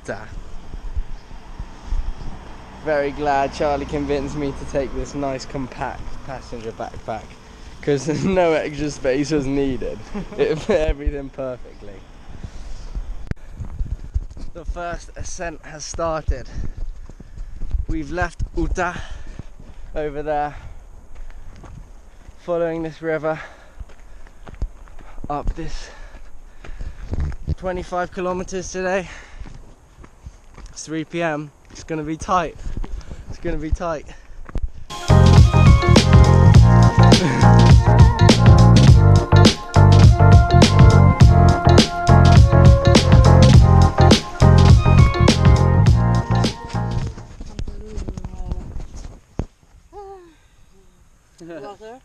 Uta. Very glad Charlie convinced me to take this nice compact passenger backpack because no extra space was needed. It fit everything perfectly. The first ascent has started. We've left Uta over there, following this river up this 25 kilometers today. It's 3 p.m. It's gonna be tight. It's gonna be tight. Water,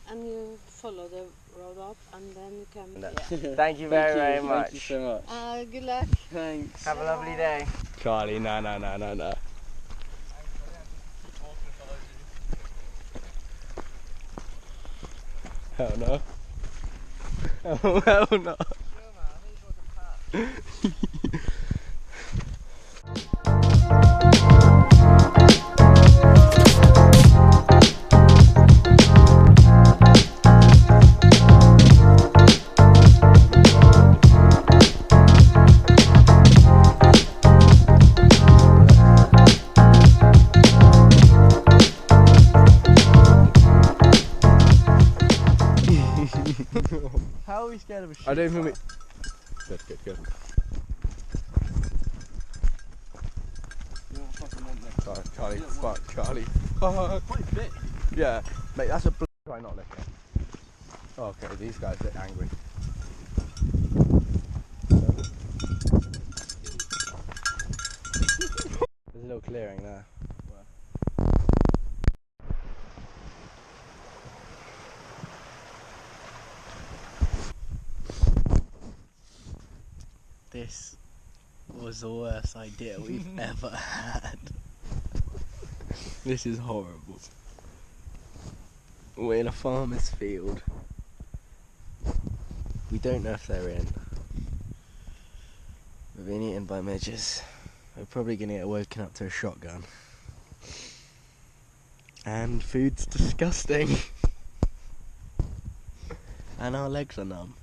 and you follow the road up, and then you come. No. Yeah. Thank you very much. Thank you so much. Good luck. Thanks. Have a lovely day. Charlie, no. Hell no. Oh, hell no. How are we scared of a sheep? I don't think we... Good. Charlie, fuck, Charlie. Fuck. Quite big. Yeah, mate, that's a try not licking. Oh, okay, these guys are angry. There's a little clearing there. This was the worst idea we've ever had. This is horrible. We're in a farmer's field. We don't know if they're in. We've been eaten by midges. We're probably gonna get woken up to a shotgun. And food's disgusting. And our legs are numb.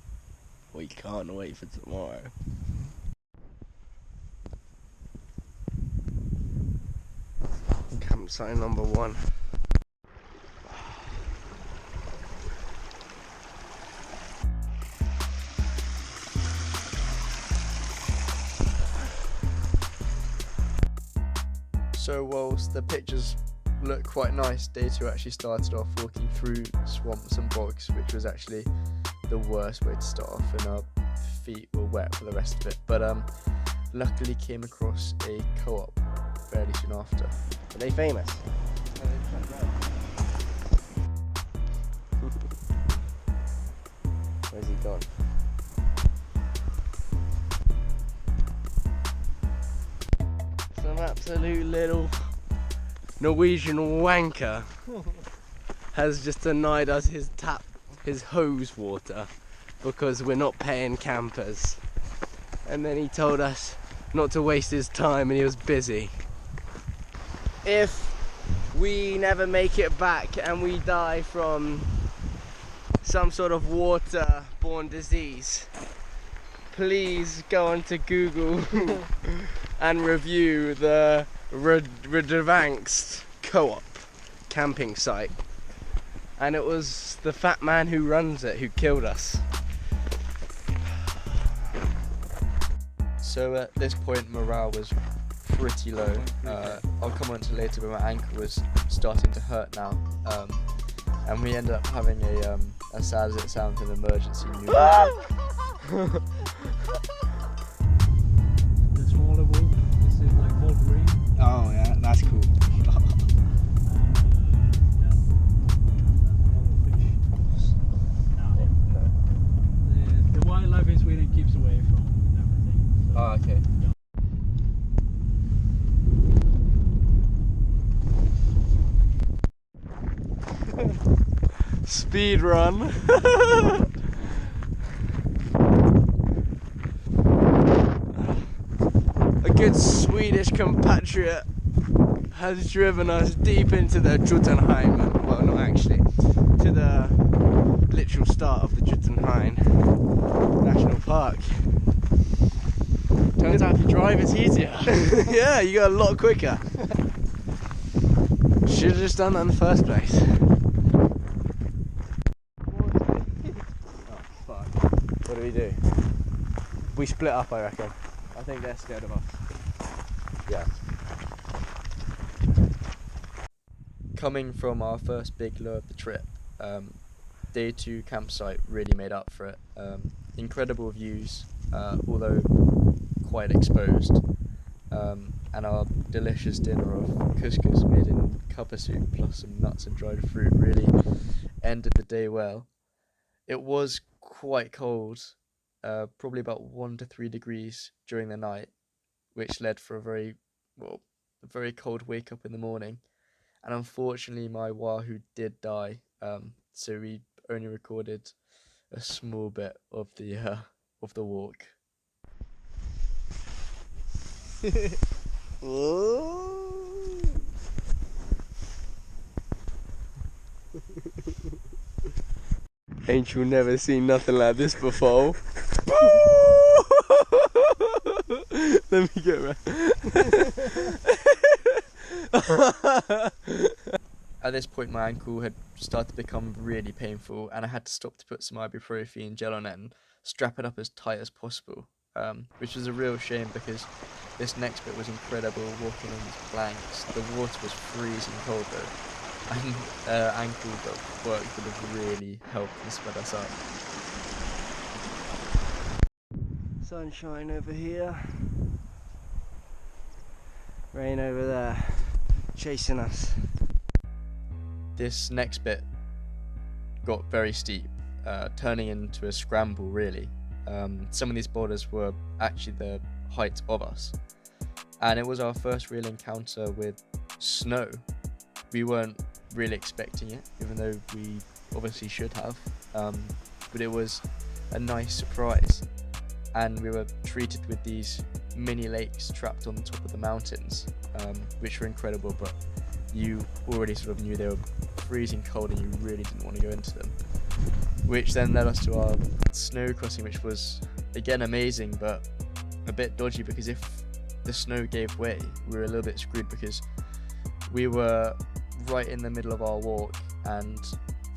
We can't wait for tomorrow. Campsite number 1. So whilst the pictures look quite nice, day 2 actually started off walking through swamps and bogs, which was actually the worst way to start off, and our feet were wet for the rest of it. But luckily came across a co-op fairly soon after. Are they famous? Where's he gone? Some absolute little Norwegian wanker has just denied us his hose water because we're not paying campers. And then he told us not to waste his time and he was busy. If we never make it back and we die from some sort of water-borne disease, please go onto Google and review the Redvankst co-op camping site. And it was the fat man who runs it who killed us. So at this point morale was pretty low. I'll come on to later, but my ankle was starting to hurt now. And we ended up having as sad as it sounds, an emergency new The smaller wolf, this is like Wolverine. Oh yeah, that's cool. The wildlife in Sweden keeps away from everything. Oh, okay. Speed run. good Swedish compatriot has driven us deep into the Jotunheim. Well, not actually, to the literal start of the Jotunheim National Park. Turns out if you drive, it's easier. Yeah, you go a lot quicker. Should have just done that in the first place. Oh fuck. What do we do? We split up, I reckon. I think they're scared of us. Yeah. Coming from our first big low of the trip, day 2 campsite really made up for it. Incredible views, although quite exposed, and our delicious dinner of couscous made in cuppa soup plus some nuts and dried fruit really ended the day well. It was quite cold, probably about 1 to 3 degrees during the night, which led for a very cold wake up in the morning. And unfortunately my wahoo did die, so we only recorded a small bit of the walk. Ain't you never seen nothing like this before? Let me get around. At this point my ankle had started to become really painful, and I had to stop to put some ibuprofen gel on it and strap it up as tight as possible, which was a real shame because this next bit was incredible, walking on these planks. The water was freezing cold though, and ankle work would have really helped and sped us up. Sunshine over here, rain over there, chasing us. This next bit got very steep, turning into a scramble really. Some of these boulders were actually the height of us, and it was our first real encounter with snow. We weren't really expecting it, even though we obviously should have, but it was a nice surprise, and we were treated with these mini lakes trapped on the top of the mountains, which were incredible, but you already sort of knew they were freezing cold and you really didn't want to go into them, which then led us to our snow crossing, which was again amazing but a bit dodgy, because if the snow gave way we were a little bit screwed, because we were right in the middle of our walk and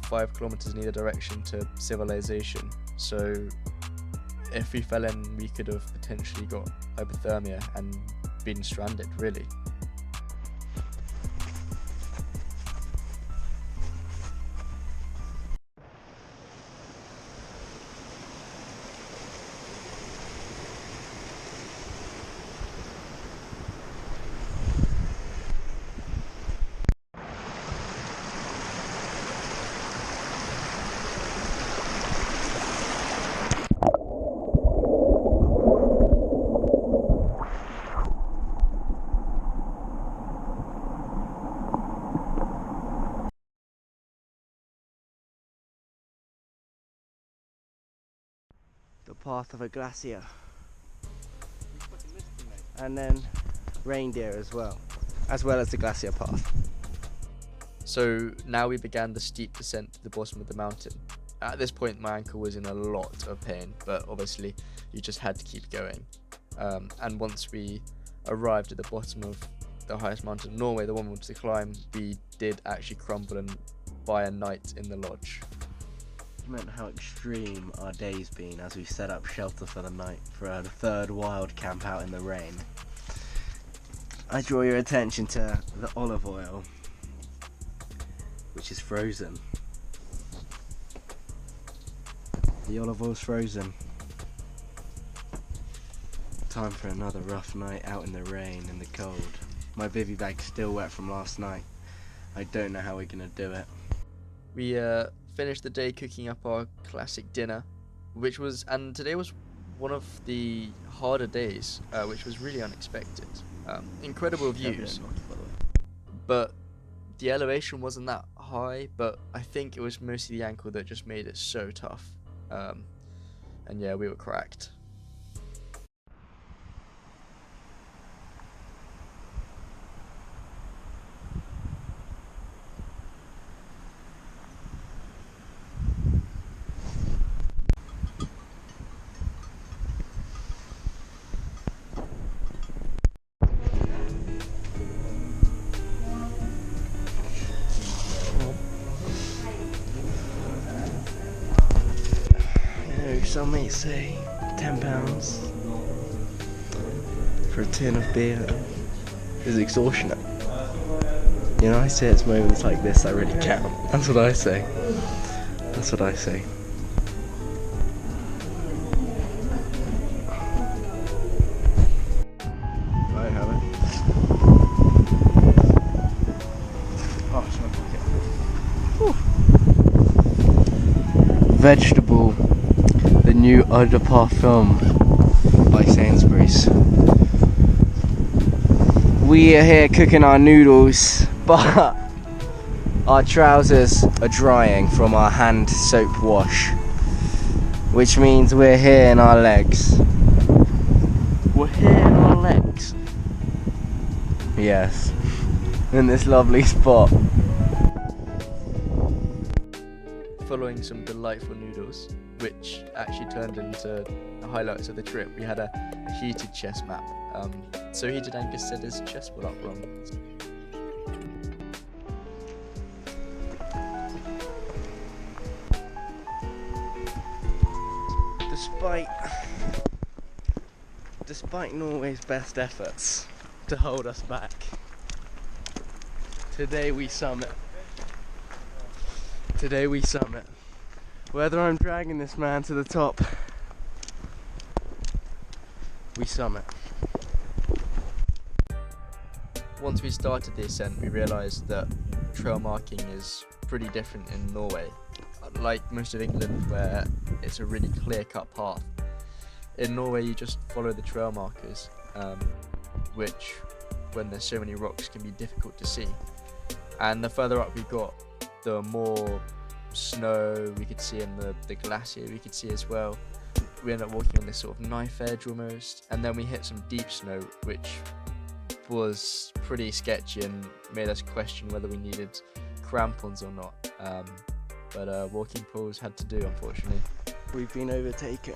5 kilometers in either direction to civilization, so if we fell in we could have potentially got hypothermia and been stranded really. The path of a glacier, and then reindeer as well as the glacier path. So now we began the steep descent to the bottom of the mountain. At this point my ankle was in a lot of pain, but obviously you just had to keep going, and once we arrived at the bottom of the highest mountain in Norway, the one we wanted to climb, we did actually crumble and buy a night in the lodge. Meant how extreme our day's been as we set up shelter for the night for a third wild camp out in the rain. I draw your attention to the olive oil, which is frozen. The olive oil's frozen. Time for another rough night out in the rain and the cold. My bivvy bag's still wet from last night. I don't know how we're gonna do it. We finished the day cooking up our classic dinner, and today was one of the harder days, which was really unexpected. Incredible views, but the elevation wasn't that high, but I think it was mostly the ankle that just made it so tough, and yeah, we were cracked. some may say £10 for a tin of beer is extortionate. You know, I say it's moments like this that really count. That's what I say. That's what I say. I have it. Oh, it's my pocket. Vegetable, the new eau de parfum by Sainsbury's. We are here cooking our noodles, but our trousers are drying from our hand soap wash, which means we're here in our legs. We're here in our legs. Yes, in this lovely spot. Following some delightful noodles, which actually turned into the highlights of the trip, we had a heated chess map. So heated Angus said his chess would outrun. Despite Norway's best efforts to hold us back, today we summit. Today we summit. Whether I'm dragging this man to the top, we summit. Once we started the ascent, we realised that trail marking is pretty different in Norway. Like most of England, where it's a really clear-cut path. In Norway, you just follow the trail markers, which, when there's so many rocks, can be difficult to see. And the further up we got, the more snow we could see, and the glacier we could see as well. We ended up walking on this sort of knife edge almost, and then we hit some deep snow, which was pretty sketchy and made us question whether we needed crampons or not. But walking poles had to do, unfortunately. We've been overtaken.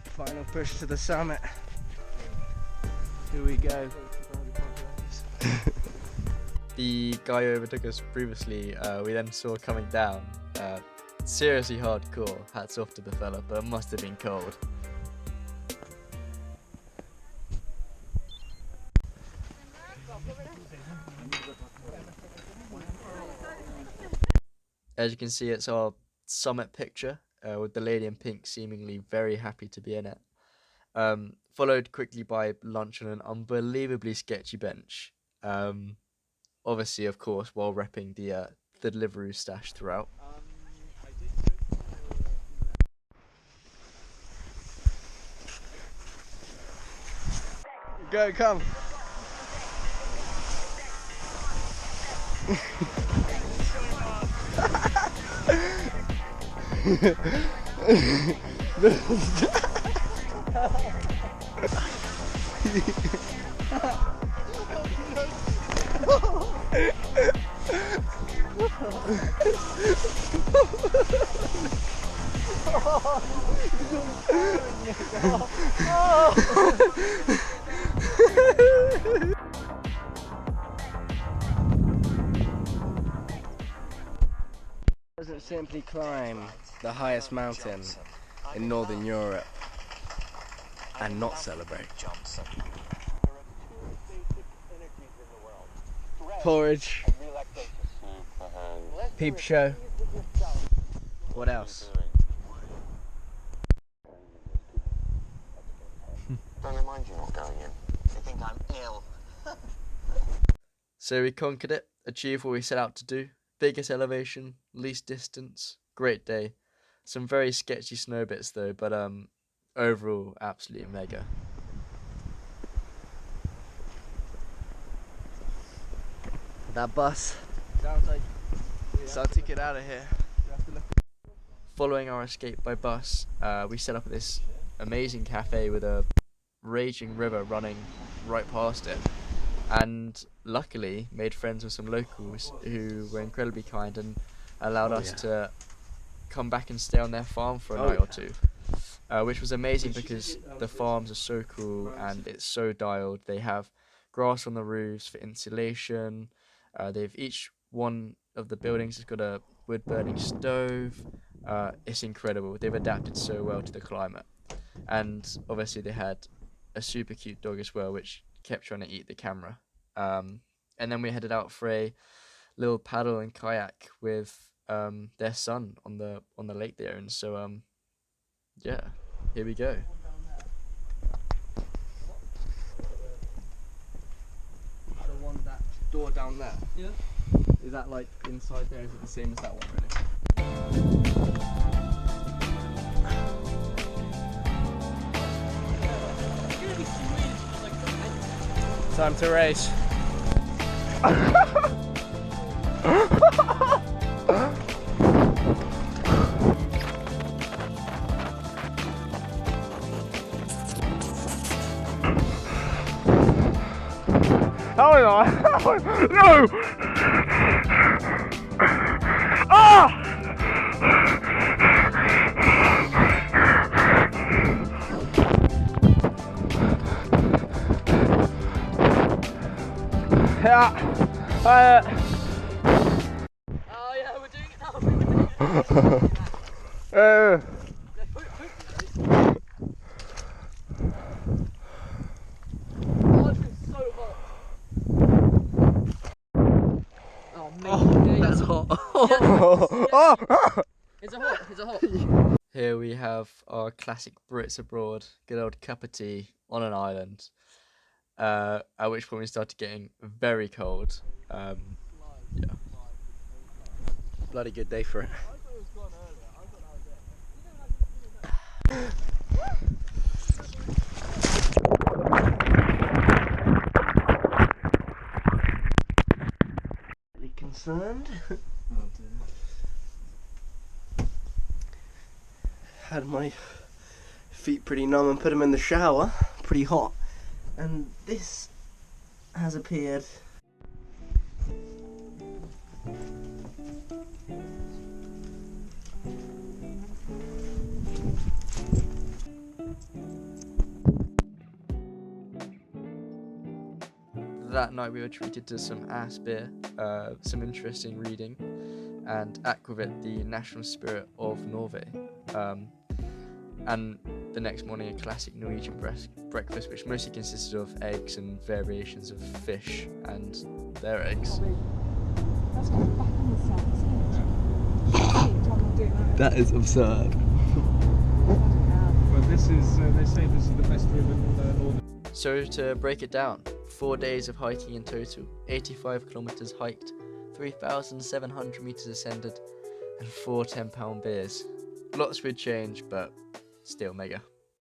Final push to the summit. Here we go. The guy who overtook us previously, we then saw coming down. Seriously hardcore. Hats off to the fella, but it must have been cold. As you can see, it's our summit picture, with the lady in pink seemingly very happy to be in it. Followed quickly by lunch on an unbelievably sketchy bench. Obviously, of course, while repping the Deliveroo stash throughout. Go, come. Doesn't simply climb the highest mountain in Northern Europe and not celebrate. Porridge, peep show. What else? Don't mind you not going in. They think I'm ill. So we conquered it, achieved what we set out to do. Biggest elevation, least distance, great day. Some very sketchy snow bits though, but overall absolutely mega. That bus sounds like it's our ticket out of here. Following our escape by bus, we set up at this amazing cafe with a raging river running right past it, and luckily made friends with some locals who were incredibly kind and allowed us to come back and stay on their farm for a night or two, which was amazing because the farms are so cool and it's so dialed. They have grass on the roofs for insulation. They've each one of the buildings has got a wood burning stove. It's incredible. They've adapted so well to the climate. And obviously they had a super cute dog as well, which kept trying to eat the camera. And then we headed out for a little paddle and kayak with their son on the lake there. And so yeah, here we go. The one, that door down there. Yeah. Is that like inside there? Is it the same as that one really? Time to race. No! Ah! Yeah. Oh yeah, we're doing it now. We're doing it. Oh, it's been so hot. Oh, mate. That's hot. It's a hot. It's a hot. Here we have our classic Brits abroad, good old cup of tea on an island. At which point we started getting very cold. Yeah. Bloody good day for it. Concerned. Had my feet pretty numb and put them in the shower, pretty hot, and this has appeared. That night we were treated to some ass beer, some interesting reading, and aquavit, the national spirit of Norway. And the next morning a classic Norwegian breakfast, which mostly consisted of eggs and variations of fish and their eggs. Let's go back on the side. That is absurd. But this is, they say this is the best river in Northern. So to break it down, 4 days of hiking in total, 85 kilometers hiked, 3,700 meters ascended, and 4 10-pound beers. Lots would change, but still mega.